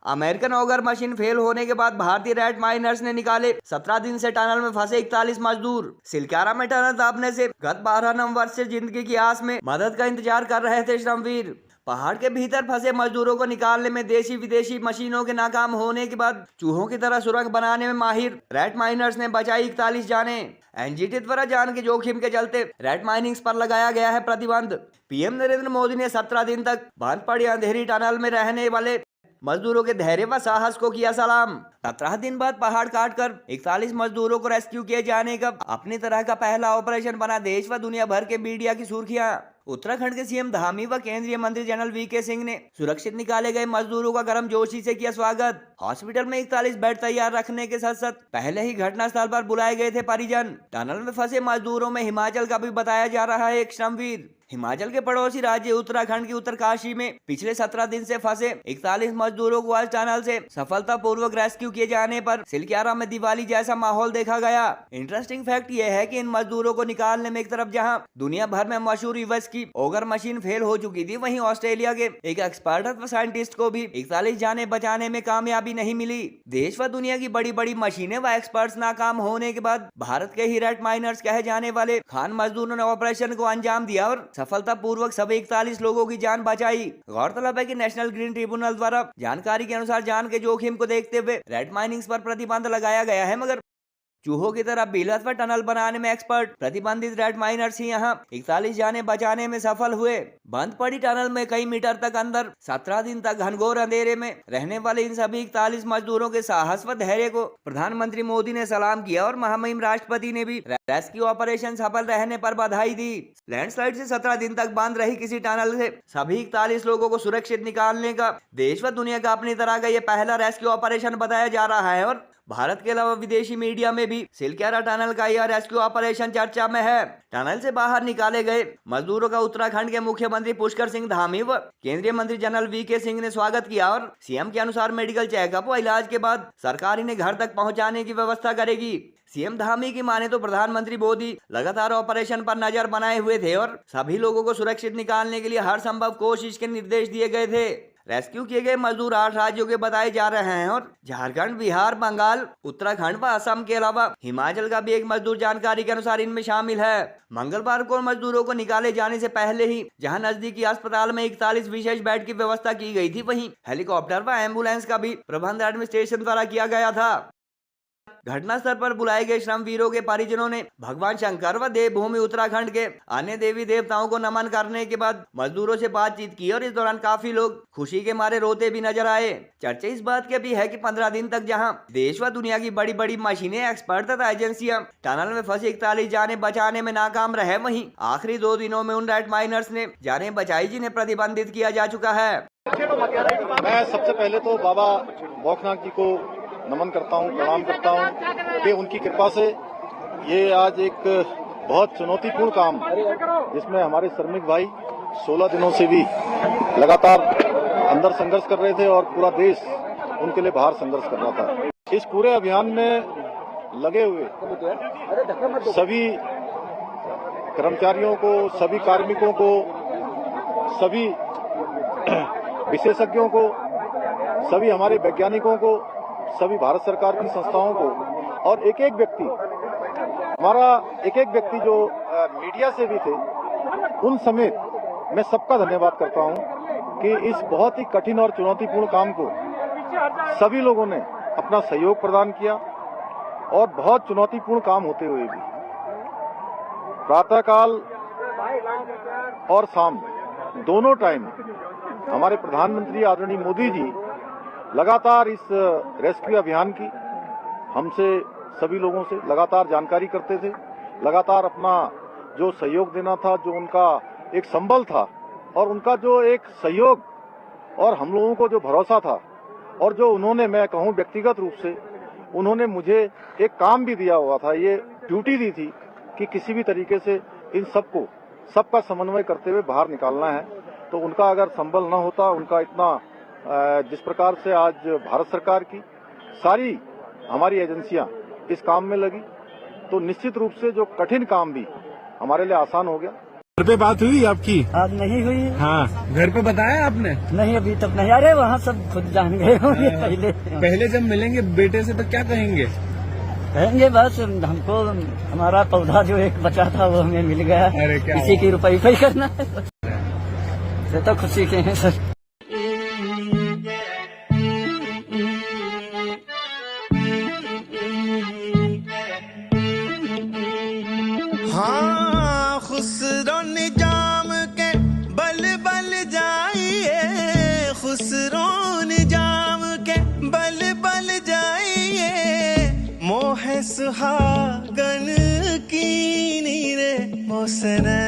American auger machine fail होने के बाद भारतीय रेड माइनर्स ने निकाले 17 दिन से टनल में फंसे 41 मजदूर। सिलक्यारा में टनल दबने से गत 12 नवंबर से जिंदगी की आस में मदद का इंतजार कर रहे थे श्रमवीर। पहाड़ के भीतर फंसे मजदूरों को निकालने में देशी विदेशी मशीनों के नाकाम होने के बाद चूहों की तरह सुरंग बनाने में माहिर रेड माइनर्स ने बचाई 41 जाने। एनजीटी द्वारा जान के जोखिम के चलते रेड माइनिंग्स पर लगाया गया है प्रतिबंध। पीएम नरेंद्र मोदी ने 17 दिन तक बंद पड़ी अंधेरी टनल में रहने वाले मजदूरों के धैर्य व साहस को किया सलाम। 17 दिन बाद पहाड़ काटकर 41 मजदूरों को रेस्क्यू किए जाने का अपनी तरह का पहला ऑपरेशन बना देश व दुनिया भर के मीडिया की सुर्खियां। उत्तराखंड के सीएम धामी व केंद्रीय मंत्री जनरल वीके सिंह ने सुरक्षित निकाले गए मजदूरों का गर्मजोशी से किया स्वागत। हॉस्पिटल में 41 बेड तैयार रखने के साथ साथ पहले ही घटनास्थल पर बुलाए गए थे परिजन। टनल में फंसे मजदूरों में हिमाचल का भी बताया जा रहा है एक श्रमवीर। हिमाचल के पड़ोसी राज्य उत्तराखंड की उत्तरकाशी में पिछले 17 दिन से फंसे 41 मजदूरों को आज टनल से सफलतापूर्वक रेस्क्यू किए जाने पर सिलक्यारा में दिवाली जैसा माहौल देखा गया। इंटरेस्टिंग फैक्ट यह है कि इन मजदूरों को निकालने में एक तरफ जहां दुनिया भर में मशहूर यूएस की ऑगर मशीन फेल हो चुकी थी, वहीं ऑस्ट्रेलिया के एक एक्सपर्ट साइंटिस्ट को भी 41 जाने बचाने में कामयाबी नहीं मिली। देश व दुनिया की बड़ी बड़ी मशीनें व एक्सपर्ट्स नाकाम होने के बाद भारत के ही रेड माइनर्स कहे जाने वाले खान मजदूरों ने ऑपरेशन को अंजाम दिया और सफलतापूर्वक सभी 41 लोगों की जान बचाई। गौरतलब है कि नेशनल ग्रीन ट्रिब्यूनल द्वारा जानकारी के अनुसार जान के जोखिम को देखते हुए रेड माइनिंग्स पर प्रतिबंध लगाया गया है, मगर चूहों की तरह बिलत व टनल बनाने में एक्सपर्ट प्रतिबंधित रेड माइनर्स ही यहाँ 41 जाने बचाने में सफल हुए। बंद पड़ी टनल में कई मीटर तक अंदर 17 दिन तक घनघोर अंधेरे में रहने वाले इन सभी 41 मजदूरों के साहस व धैर्य को प्रधानमंत्री मोदी ने सलाम किया और महामहिम राष्ट्रपति ने भी रेस्क्यू ऑपरेशन सफल रहने पर बधाई दी। लैंडस्लाइड से 17 दिन तक बंद रही किसी टनल से सभी 41 लोगों को सुरक्षित निकालने का देश व दुनिया का अपनी तरह का ये पहला रेस्क्यू ऑपरेशन बताया जा रहा है और भारत के अलावा विदेशी मीडिया में भी सिलक्यारा टनल का यह रेस्क्यू ऑपरेशन चर्चा में है। टनल से बाहर निकाले गए मजदूरों का उत्तराखंड के मुख्यमंत्री पुष्कर सिंह धामी व केंद्रीय मंत्री जनरल वीके सिंह ने स्वागत किया और सीएम के अनुसार मेडिकल चेकअप व इलाज के बाद सरकार इन्हें घर तक पहुंचाने की व्यवस्था करेगी। सीएम धामी की माने तो प्रधानमंत्री मोदी लगातार ऑपरेशन पर नजर बनाए हुए थे और सभी लोगों को सुरक्षित निकालने के लिए हर संभव कोशिश के निर्देश दिए गए थे। रेस्क्यू किए गए मजदूर 8 राज्यों के बताए जा रहे हैं और झारखंड, बिहार, बंगाल, उत्तराखंड व असम के अलावा हिमाचल का भी एक मजदूर जानकारी के अनुसार इनमें शामिल है। मंगलवार को मजदूरों को निकाले जाने से पहले ही जहां नजदीकी अस्पताल में 41 विशेष बेड की व्यवस्था की गई थी, वहीं हेलीकॉप्टर व एम्बुलेंस का भी प्रबंध एडमिनिस्ट्रेशन द्वारा किया गया था। घटनास्थल पर बुलाए गए श्रमवीरों के परिजनों ने भगवान शंकर व देवभूमि उत्तराखंड के अन्य देवी देवताओं को नमन करने के बाद मजदूरों से बातचीत की और इस दौरान काफी लोग खुशी के मारे रोते भी नजर आए। चर्चा इस बात की भी है कि 15 दिन तक जहां देश व दुनिया की बड़ी बड़ी मशीनें, एक्सपर्ट तथा एजेंसियां टनल में फंसे 41 जाने बचाने में नाकाम रहे, वहीं आखिरी 2 दिनों में उन रेड माइनर्स ने जाने बचाई जिन्हें प्रतिबंधित किया जा चुका है। मैं सबसे पहले तो बाबा भौकनाथ जी को नमन करता हूं, प्रणाम करता हूं कि उनकी कृपा से ये आज एक बहुत चुनौतीपूर्ण काम जिसमें हमारे श्रमिक भाई 16 दिनों से भी लगातार अंदर संघर्ष कर रहे थे और पूरा देश उनके लिए बाहर संघर्ष कर रहा था। इस पूरे अभियान में लगे हुए सभी कर्मचारियों को, सभी कार्मिकों को, सभी विशेषज्ञों को, सभी हमारे वैज्ञानिकों को, सभी भारत सरकार की संस्थाओं को और एक एक व्यक्ति जो मीडिया से भी थे उन समेत मैं सबका धन्यवाद करता हूं कि इस बहुत ही कठिन और चुनौतीपूर्ण काम को सभी लोगों ने अपना सहयोग प्रदान किया और बहुत चुनौतीपूर्ण काम होते हुए भी प्रातःकाल और शाम दोनों टाइम हमारे प्रधानमंत्री आदरणीय मोदी जी लगातार इस रेस्क्यू अभियान की हमसे सभी लोगों से लगातार जानकारी करते थे, लगातार अपना जो सहयोग देना था, जो उनका एक संबल था और उनका जो एक सहयोग और हम लोगों को जो भरोसा था और जो उन्होंने, मैं कहूं व्यक्तिगत रूप से उन्होंने मुझे एक काम भी दिया हुआ था, ये ड्यूटी दी थी कि किसी भी तरीके से इन सबका समन्वय करते हुए बाहर निकालना है। तो उनका अगर संबल न होता, उनका इतना जिस प्रकार से आज भारत सरकार की सारी हमारी एजेंसियां इस काम में लगी तो निश्चित रूप से जो कठिन काम भी हमारे लिए आसान हो गया। घर पे बात हुई आपकी? आज नहीं हुई। हाँ, घर पे बताया आपने? नहीं, अभी तक नहीं। अरे वहाँ सब खुद जान गए होंगे पहले जब मिलेंगे बेटे से तो क्या कहेंगे? कहेंगे बस हमको हमारा पौधा जो एक बचा था वो हमें मिल गया। अरे क्या इसी की रुपये करना है तो खुशी के हैं सर। हाँ, खुसरो निजाम के बल बल जाइए, खुसरो निजाम के बल बल जाइए, मोह सुहागन की नीरे मोसने